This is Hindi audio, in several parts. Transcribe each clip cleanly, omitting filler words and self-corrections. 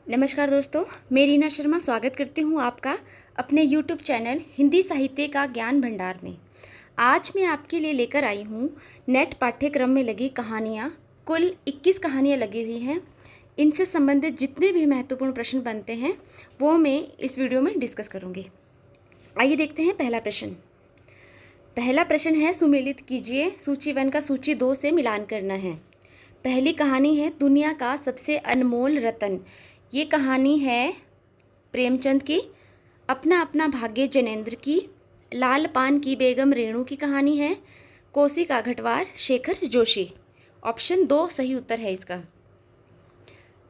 नमस्कार दोस्तों, मैं रीना शर्मा स्वागत करती हूँ आपका अपने YouTube चैनल हिंदी साहित्य का ज्ञान भंडार में। आज मैं आपके लिए लेकर आई हूँ नेट पाठ्यक्रम में लगी कहानियाँ। कुल 21 कहानियाँ लगी हुई हैं। इनसे संबंधित जितने भी महत्वपूर्ण प्रश्न बनते हैं वो मैं इस वीडियो में डिस्कस करूँगी। आइए देखते हैं पहला प्रश्न। पहला प्रश्न है, सुमेलित कीजिए, सूची 1 का सूची 2 से मिलान करना है। पहली कहानी है दुनिया का सबसे अनमोल रतन। ये कहानी है प्रेमचंद की। अपना अपना भाग्य जैनेंद्र की। लाल पान की बेगम रेणु की कहानी है। कोसी का घटवार शेखर जोशी। ऑप्शन 2 सही उत्तर है इसका।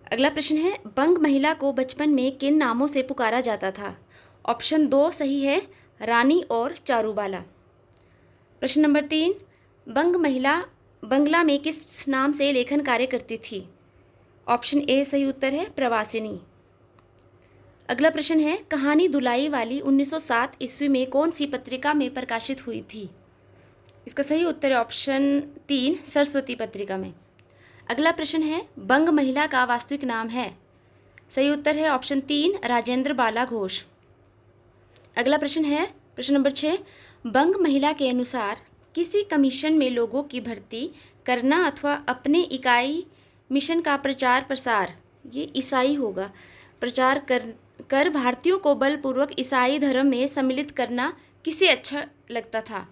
अगला प्रश्न है, बंग महिला को बचपन में किन नामों से पुकारा जाता था? ऑप्शन 2 सही है, रानी और चारूबाला। प्रश्न नंबर 3, बंग महिला बंगला में किस नाम से लेखन कार्य करती थी? ऑप्शन ए सही उत्तर है, प्रवासिनी। अगला प्रश्न है, कहानी दुलाई वाली 1907 ईस्वी में कौन सी पत्रिका में प्रकाशित हुई थी? इसका सही उत्तर है ऑप्शन 3, सरस्वती पत्रिका में। अगला प्रश्न है, बंग महिला का वास्तविक नाम है? सही उत्तर है ऑप्शन 3, राजेंद्र बाला घोष। अगला प्रश्न है, प्रश्न नंबर 6, बंग महिला के अनुसार किसी कमीशन में लोगों की भर्ती करना अथवा अपने इकाई मिशन का प्रचार प्रसार, ये ईसाई होगा, प्रचार कर भारतीयों को बलपूर्वक ईसाई धर्म में सम्मिलित करना किसे अच्छा लगता था?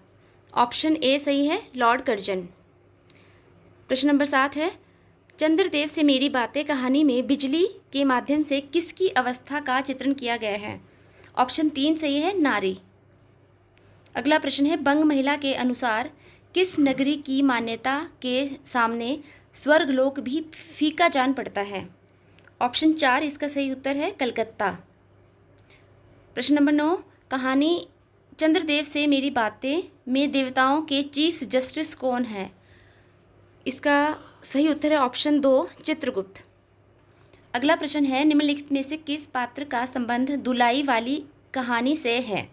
ऑप्शन ए सही है, लॉर्ड कर्जन। प्रश्न नंबर 7 है, चंद्रदेव से मेरी बातें कहानी में बिजली के माध्यम से किसकी अवस्था का चित्रण किया गया है? ऑप्शन 3 सही है, नारी। अगला प्रश्न है, बंग महिला के अनुसार किस नगरी की मान्यता के सामने स्वर्गलोक भी फीका जान पड़ता है? ऑप्शन 4 इसका सही उत्तर है, कलकत्ता। प्रश्न नंबर 9, कहानी चंद्रदेव से मेरी बातें में देवताओं के चीफ जस्टिस कौन है? इसका सही उत्तर है ऑप्शन 2, चित्रगुप्त। अगला प्रश्न है, निम्नलिखित में से किस पात्र का संबंध दुलाई वाली कहानी से है?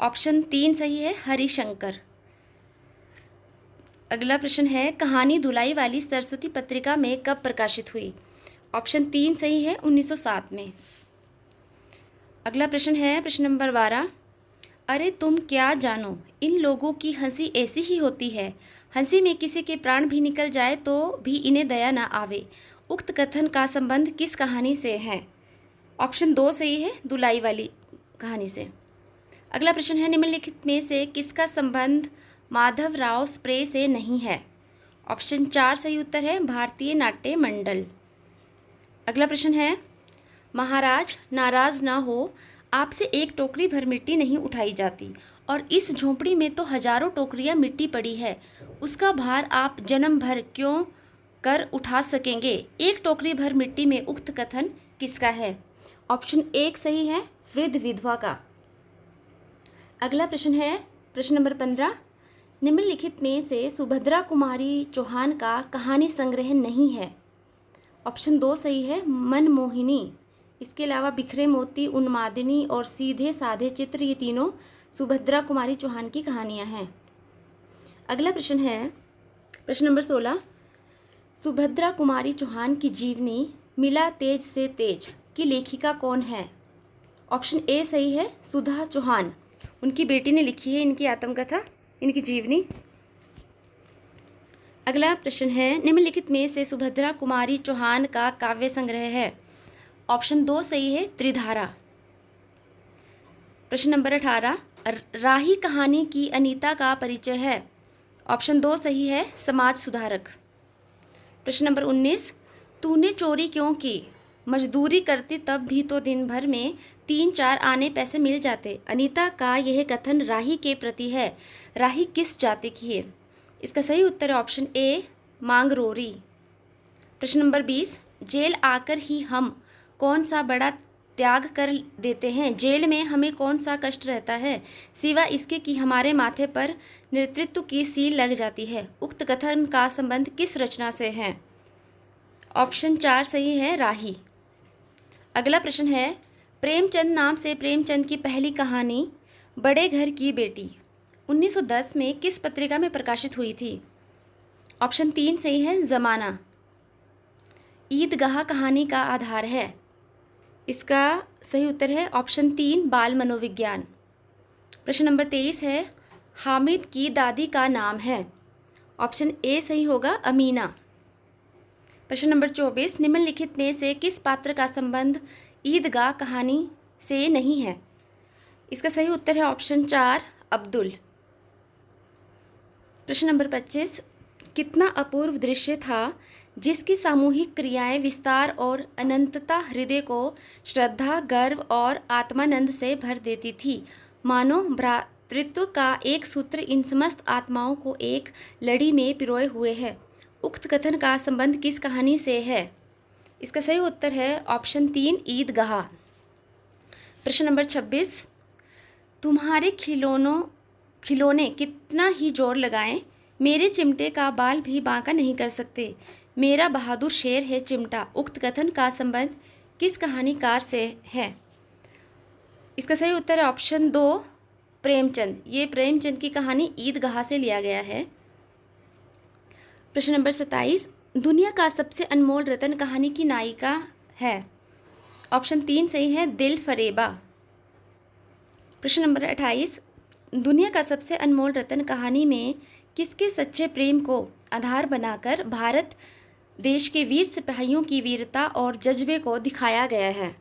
ऑप्शन 3 सही है, हरिशंकर। अगला प्रश्न है, कहानी दुलाई वाली सरस्वती पत्रिका में कब प्रकाशित हुई? ऑप्शन 3 सही है, 1907 में। अगला प्रश्न है, प्रश्न नंबर 12, अरे तुम क्या जानो, इन लोगों की हंसी ऐसी ही होती है, हंसी में किसी के प्राण भी निकल जाए तो भी इन्हें दया ना आवे। उक्त कथन का संबंध किस कहानी से है? ऑप्शन 2 सही है, दुलाई वाली कहानी से। अगला प्रश्न है, निम्नलिखित में से किसका संबंध माधवराव स्प्रे से नहीं है? ऑप्शन 4 सही उत्तर है, भारतीय नाट्य मंडल। अगला प्रश्न है, महाराज नाराज ना हो, आपसे एक टोकरी भर मिट्टी नहीं उठाई जाती और इस झोंपड़ी में तो हजारों टोकरियां मिट्टी पड़ी है, उसका भार आप जन्म भर क्यों कर उठा सकेंगे? एक टोकरी भर मिट्टी में उक्त कथन किसका है? ऑप्शन 1 सही है, वृद्ध विधवा का। अगला प्रश्न है, प्रश्न नंबर 15, निम्नलिखित में से सुभद्रा कुमारी चौहान का कहानी संग्रह नहीं है? ऑप्शन 2 सही है, मनमोहिनी। इसके अलावा बिखरे मोती, उन्मादिनी और सीधे साधे चित्र, ये तीनों सुभद्रा कुमारी चौहान की कहानियां हैं। अगला प्रश्न है, प्रश्न नंबर 16, सुभद्रा कुमारी चौहान की जीवनी मिला तेज से तेज की लेखिका कौन है? ऑप्शन ए सही है, सुधा चौहान। उनकी बेटी ने लिखी है इनकी आत्मकथा, इनकी जीवनी। अगला प्रश्न है, निम्नलिखित में से सुभद्रा कुमारी चौहान का काव्य संग्रह है? ऑप्शन 2 सही है, त्रिधारा। प्रश्न नंबर 18, राही कहानी की अनीता का परिचय है? ऑप्शन 2 सही है, समाज सुधारक। प्रश्न नंबर 19, तूने चोरी क्यों की? मजदूरी करती तब भी तो दिन भर में 3-4 आने पैसे मिल जाते। अनीता का यह कथन राही के प्रति है। राही किस जाति की है? इसका सही उत्तर है ऑप्शन ए, मांगरोरी। प्रश्न नंबर 20, जेल आकर ही हम कौन सा बड़ा त्याग कर देते हैं? जेल में हमें कौन सा कष्ट रहता है सिवा इसके कि हमारे माथे पर नेतृत्व की सील लग जाती है? उक्त कथन का संबंध किस रचना से है? ऑप्शन 4 सही है, राही। अगला प्रश्न है, प्रेमचंद नाम से प्रेमचंद की पहली कहानी बड़े घर की बेटी 1910 में किस पत्रिका में प्रकाशित हुई थी? ऑप्शन 3 सही है, ज़माना। ईदगाह कहानी का आधार है? इसका सही उत्तर है ऑप्शन 3 बाल मनोविज्ञान। प्रश्न नंबर 23 है हामिद की दादी का नाम है। ऑप्शन ए सही होगा अमीना। प्रश्न नंबर 24 निम्नलिखित में से किस पात्र का संबंध ईदगाह कहानी से नहीं है। इसका सही उत्तर है ऑप्शन 4 अब्दुल। प्रश्न नंबर 25 कितना अपूर्व दृश्य था जिसकी सामूहिक क्रियाएं विस्तार और अनंतता हृदय को श्रद्धा गर्व और आत्मानंद से भर देती थी, मानो भ्रातृत्व का एक सूत्र इन समस्त आत्माओं को एक लड़ी में पिरोए हुए है। उक्त कथन का संबंध किस कहानी से है। इसका सही उत्तर है ऑप्शन 3 ईदगाह। प्रश्न नंबर 26 तुम्हारे खिलौने कितना ही जोर लगाएं, मेरे चिमटे का बाल भी बांका नहीं कर सकते। मेरा बहादुर शेर है चिमटा। उक्त कथन का संबंध किस कहानीकार से है। इसका सही उत्तर है ऑप्शन 2 प्रेमचंद। ये प्रेमचंद की कहानी ईदगाह से लिया गया है। प्रश्न नंबर 27 दुनिया का सबसे अनमोल रतन कहानी की नायिका है। ऑप्शन 3 सही है दिल फरेबा। प्रश्न नंबर 28 दुनिया का सबसे अनमोल रतन कहानी में किसके सच्चे प्रेम को आधार बनाकर भारत देश के वीर सिपाहियों की वीरता और जज्बे को दिखाया गया है।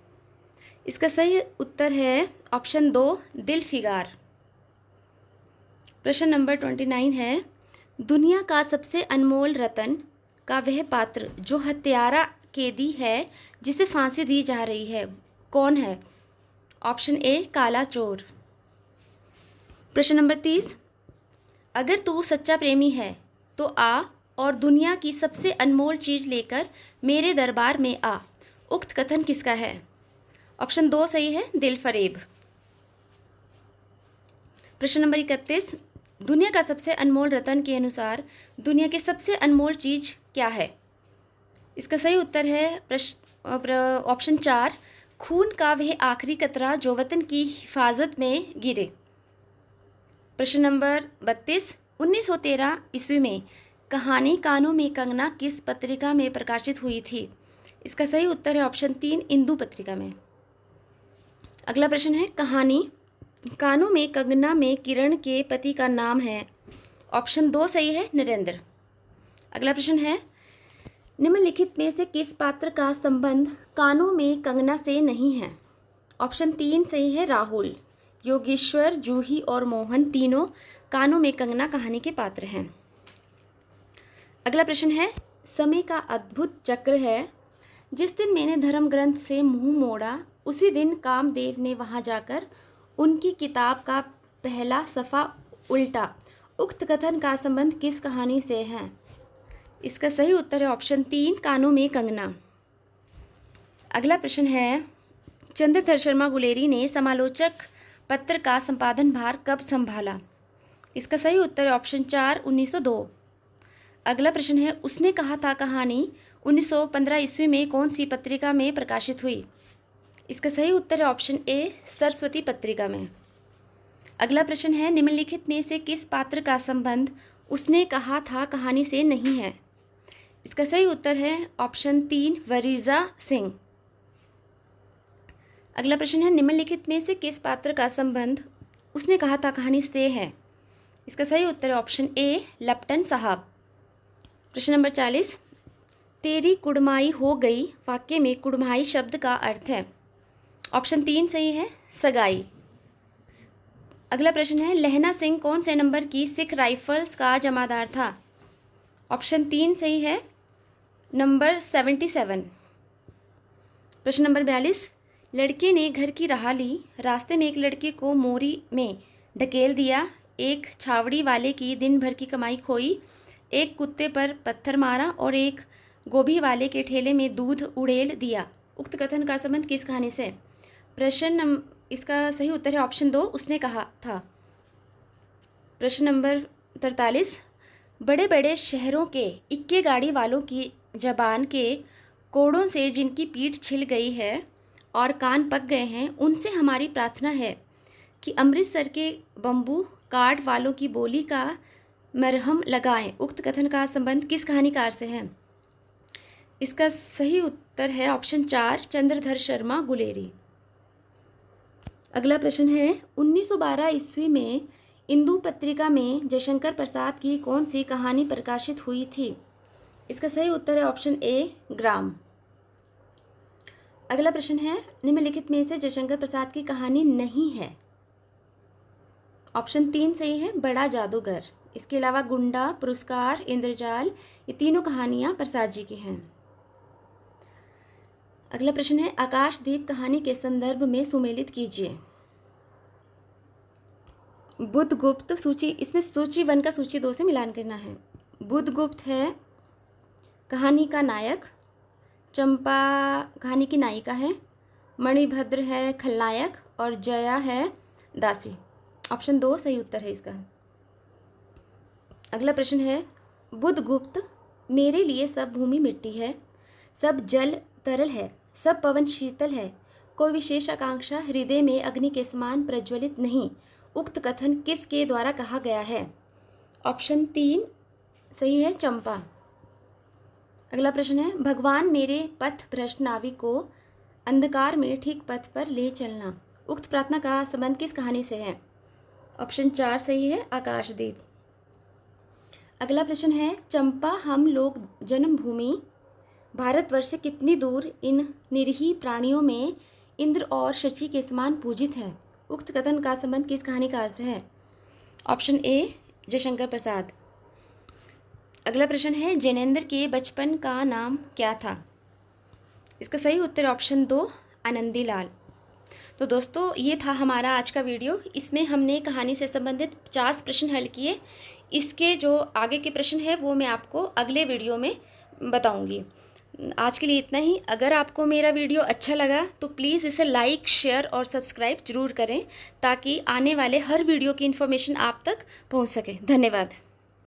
इसका सही उत्तर है ऑप्शन 2 दिल फिगार। प्रश्न नंबर 29 है दुनिया का सबसे अनमोल रतन का वह पात्र जो हत्यारा कैदी है जिसे फांसी दी जा रही है कौन है। ऑप्शन ए काला चोर। प्रश्न नंबर 30 अगर तू सच्चा प्रेमी है तो आ और दुनिया की सबसे अनमोल चीज़ लेकर मेरे दरबार में आ। उक्त कथन किसका है। ऑप्शन 2 सही है दिल फरेब। प्रश्न नंबर 31 दुनिया का सबसे अनमोल रतन के अनुसार दुनिया की सबसे अनमोल चीज़ क्या है। इसका सही उत्तर है ऑप्शन 4 खून का वह आखिरी कतरा जो वतन की हिफाजत में गिरे। प्रश्न नंबर 32 1913 ईस्वी में कहानी कानों में कंगना किस पत्रिका में प्रकाशित हुई थी। इसका सही उत्तर है ऑप्शन 3 इंदू पत्रिका में। अगला प्रश्न है कहानी कानों में कंगना में किरण के पति का नाम है। ऑप्शन 2 सही है नरेंद्र। अगला प्रश्न है निम्नलिखित में से किस पात्र का संबंध कानों में कंगना से नहीं है। ऑप्शन 3 सही है राहुल। योगेश्वर जूही और मोहन तीनों कानों में कंगना कहानी के पात्र हैं। अगला प्रश्न है समय का अद्भुत चक्र है जिस दिन मैंने धर्म ग्रंथ से मुंह मोड़ा उसी दिन कामदेव ने वहां जाकर उनकी किताब का पहला सफ़ा उल्टा। उक्त कथन का संबंध किस कहानी से है। इसका सही उत्तर है ऑप्शन 3 कानों में कंगना। अगला प्रश्न है चंद्रधर शर्मा गुलेरी ने समालोचक पत्र का संपादन भार कब संभाला। इसका सही उत्तर है ऑप्शन 4 1902। अगला प्रश्न है उसने कहा था कहानी 1915 ईस्वी में कौन सी पत्रिका में प्रकाशित हुई। इसका सही उत्तर है ऑप्शन ए सरस्वती पत्रिका में। अगला प्रश्न है निम्नलिखित में से किस पात्र का संबंध उसने कहा था कहानी से नहीं है। इसका सही उत्तर है ऑप्शन 3 वरीजा सिंह। अगला प्रश्न है निम्नलिखित में से किस पात्र का संबंध उसने कहा था कहानी से है। इसका सही उत्तर है ऑप्शन ए लप्टन साहब। प्रश्न नंबर 40 तेरी कुड़माई हो गई वाक्य में कुड़माई शब्द का अर्थ है। ऑप्शन 3 सही है सगाई। अगला प्रश्न है लहना सिंह कौन से नंबर की सिख राइफल्स का जमादार था। ऑप्शन 3 सही है नंबर 77। प्रश्न नंबर 42 लड़के ने घर की राह ली रास्ते में एक लड़के को मोरी में ढकेल दिया। एक छावड़ी वाले की दिन भर की कमाई खोई। एक कुत्ते पर पत्थर मारा और एक गोभी वाले के ठेले में दूध उड़ेल दिया। उक्त कथन का संबंध किस कहानी से। इसका सही उत्तर है ऑप्शन 2 उसने कहा था। प्रश्न नंबर 43 बड़े बड़े शहरों के इक्के गाड़ी वालों की जबान के कोड़ों से जिनकी पीठ छिल गई है और कान पक गए हैं उनसे हमारी प्रार्थना है कि अमृतसर के बम्बू काट वालों की बोली का मरहम लगाएं। उक्त कथन का संबंध किस कहानीकार से है। इसका सही उत्तर है ऑप्शन 4 चंद्रधर शर्मा गुलेरी। अगला प्रश्न है 1912 ईस्वी में इंदु पत्रिका में जयशंकर प्रसाद की कौन सी कहानी प्रकाशित हुई थी? इसका सही उत्तर है ऑप्शन ए ग्राम। अगला प्रश्न है निम्नलिखित में से जयशंकर प्रसाद की कहानी नहीं है। ऑप्शन 3 सही है बड़ा जादूगर। इसके अलावा गुंडा, पुरस्कार, इंद्रजाल, ये तीनों कहानियां प्रसाद जी की हैं। अगला प्रश्न है आकाशदीप कहानी के संदर्भ में सुमेलित कीजिए। बुद्धगुप्त सूची, इसमें सूची 1 का सूची 2 से मिलान करना है। बुद्धगुप्त है कहानी का नायक, चंपा कहानी की नायिका है, मणिभद्र है खलनायक और जया है दासी। ऑप्शन 2 सही उत्तर है इसका। अगला प्रश्न है बुद्धगुप्त मेरे लिए सब भूमि मिट्टी है, सब जल तरल है, सब पवन शीतल है, कोई विशेष आकांक्षा हृदय में अग्नि के समान प्रज्वलित नहीं, उक्त कथन किसके द्वारा कहा गया है? ऑप्शन 3 सही है चंपा। अगला प्रश्न है भगवान मेरे पथ भ्रष्ट नाविक को अंधकार में ठीक पथ पर ले चलना, उक्त प्रार्थना का संबंध किस कहानी से है? ऑप्शन 4 सही है आकाशदीप। अगला प्रश्न है चंपा हम लोग जन्मभूमि भारतवर्ष से कितनी दूर इन निरीह प्राणियों में इंद्र और शची के समान पूजित है, उक्त कथन का संबंध किस कहानीकार से है? Option A Jaishankar Prasad. अगला प्रश्न है जैनेन्द्र के बचपन का नाम क्या था? इसका सही उत्तर ऑप्शन 2 आनंदीलाल। तो दोस्तों ये था हमारा आज का वीडियो। इसमें हमने कहानी से संबंधित 50 प्रश्न हल किए। इसके जो आगे के प्रश्न है वो मैं आपको अगले वीडियो में बताऊंगी। आज के लिए इतना ही। अगर आपको मेरा वीडियो अच्छा लगा तो प्लीज़ इसे लाइक, शेयर और सब्सक्राइब जरूर करें ताकि आने वाले हर वीडियो की इन्फॉर्मेशन आप तक पहुंच सके। धन्यवाद।